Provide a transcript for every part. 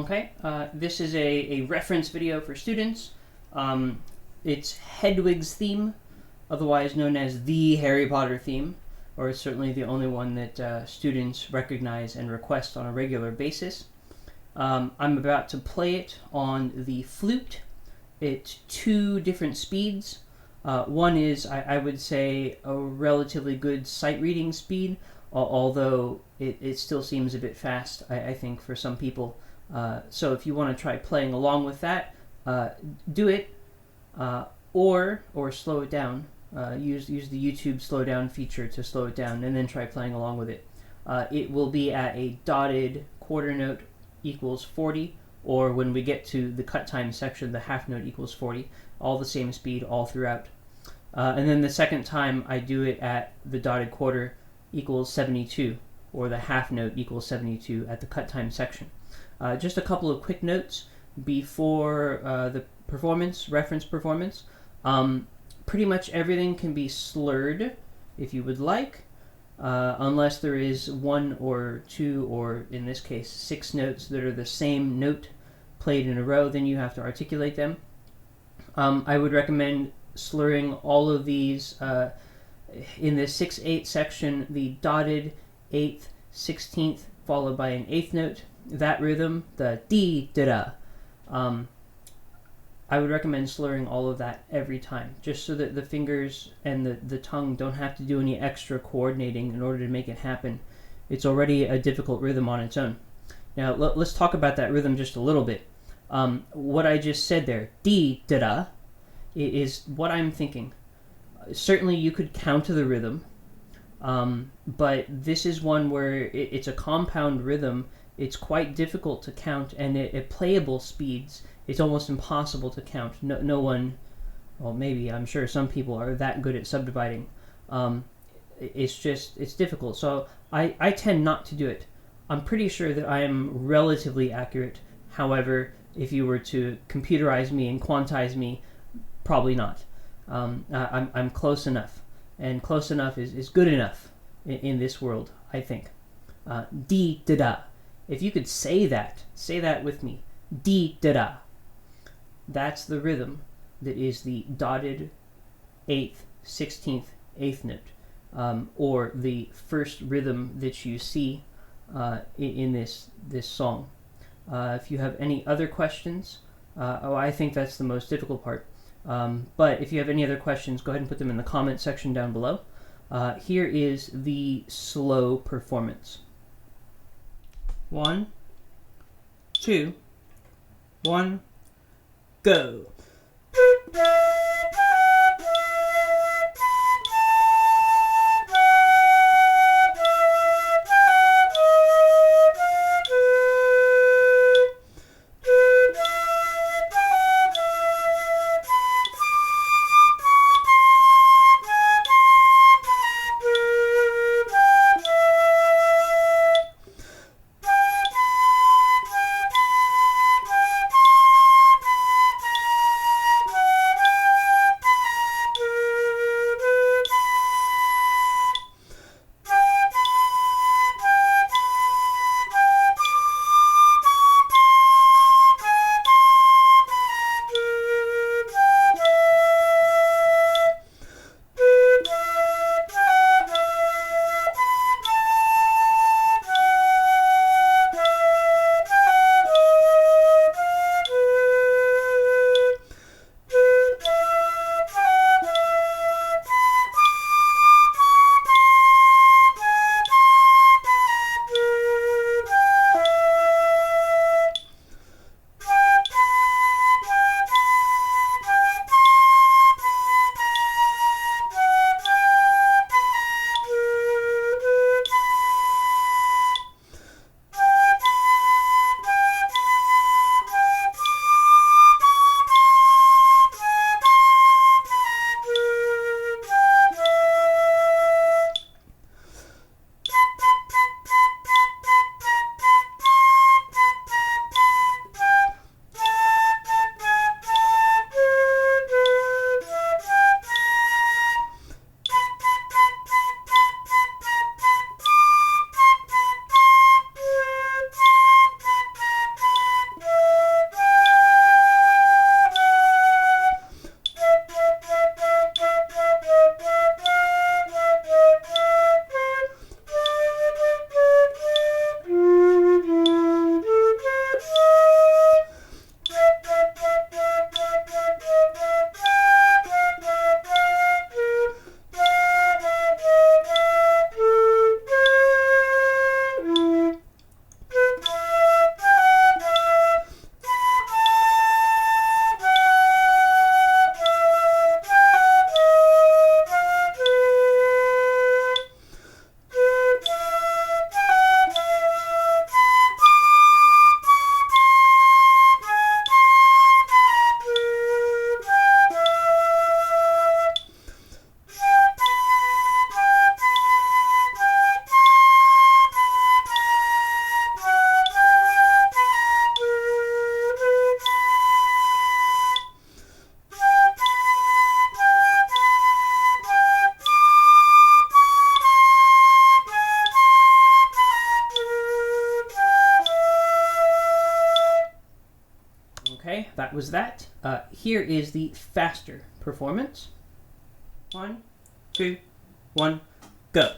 Okay, this is a reference video for students. It's Hedwig's theme, otherwise known as the Harry Potter theme, or it's certainly the only one that students recognize and request on a regular basis. I'm about to play it on the flute. It's two different speeds. One is, I would say, a relatively good sight reading speed, although it still seems a bit fast, I think, for some people. So if you want to try playing along with that, do it, or slow it down. Use the YouTube slow down feature to slow it down, and then try playing along with it. It will be at a dotted quarter note equals 40, or when we get to the cut time section, the half note equals 40, all the same speed all throughout. And then the second time I do it at the dotted quarter equals 72, or the half note equals 72 at the cut time section. Just a couple of quick notes before the reference performance. Pretty much everything can be slurred if you would like, unless there is one or two, or in this case 6 notes that are the same note played in a row, then you have to articulate them. I would recommend slurring all of these in the 6/8 section, the dotted 8th, 16th, followed by an 8th note. That rhythm, the dee-da-da, I would recommend slurring all of that every time, just so that the fingers and the tongue don't have to do any extra coordinating in order to make it happen. It's already a difficult rhythm on its own. Now, let's talk about that rhythm just a little bit. What I just said there, dee-da-da, is what I'm thinking. Certainly you could counter the rhythm, but this is one where it's a compound rhythm. It's quite difficult to count, and at playable speeds, it's almost impossible to count. No one, well, maybe, I'm sure some people are that good at subdividing. It's difficult. So I tend not to do it. I'm pretty sure that I am relatively accurate. However, if you were to computerize me and quantize me, probably not. I'm close enough, and close enough is good enough in this world, I think. Dee-da-da. If you could say that with me. Dee-da-da. That's the rhythm that is the dotted 8th, 16th, 8th note, or the first rhythm that you see in this song. If you have any other questions, I think that's the most difficult part. But if you have any other questions, go ahead and put them in the comment section down below. Here is the slow performance. 1, 2, 1, go. that was that. Here is the faster performance. 1, 2, 1, go.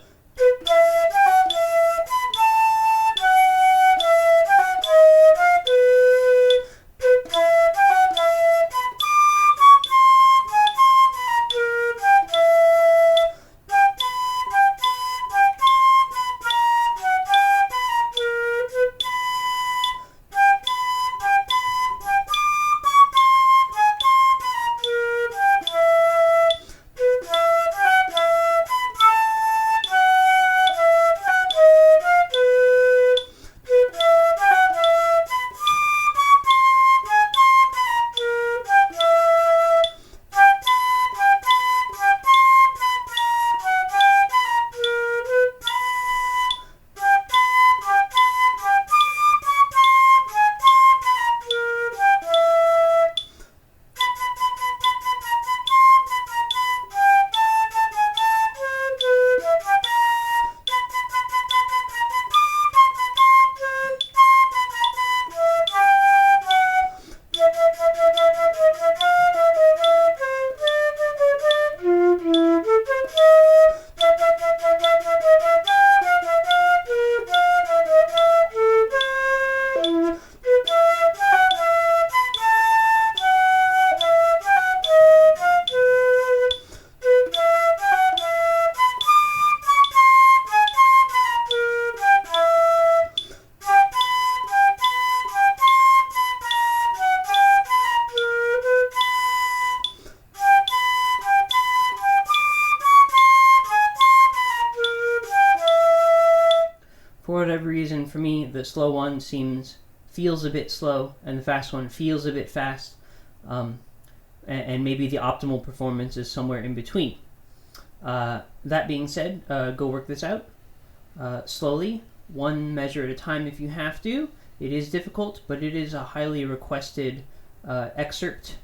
For whatever reason, for me, the slow one feels a bit slow, and the fast one feels a bit fast, and maybe the optimal performance is somewhere in between. That being said, go work this out slowly, one measure at a time if you have to. It is difficult, but it is a highly requested excerpt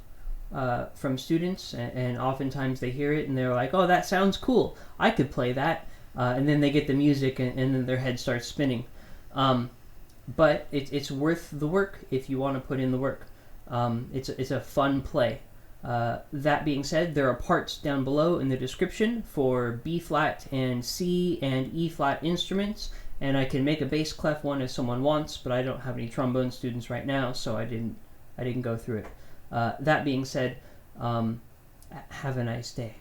from students, and oftentimes they hear it and they're like, oh, that sounds cool, I could play that. And then they get the music, and then their head starts spinning. But it's worth the work if you want to put in the work. It's a fun play. That being said, there are parts down below in the description for B flat and C and E flat instruments, and I can make a bass clef one if someone wants, but I don't have any trombone students right now, so I didn't go through it. That being said, have a nice day.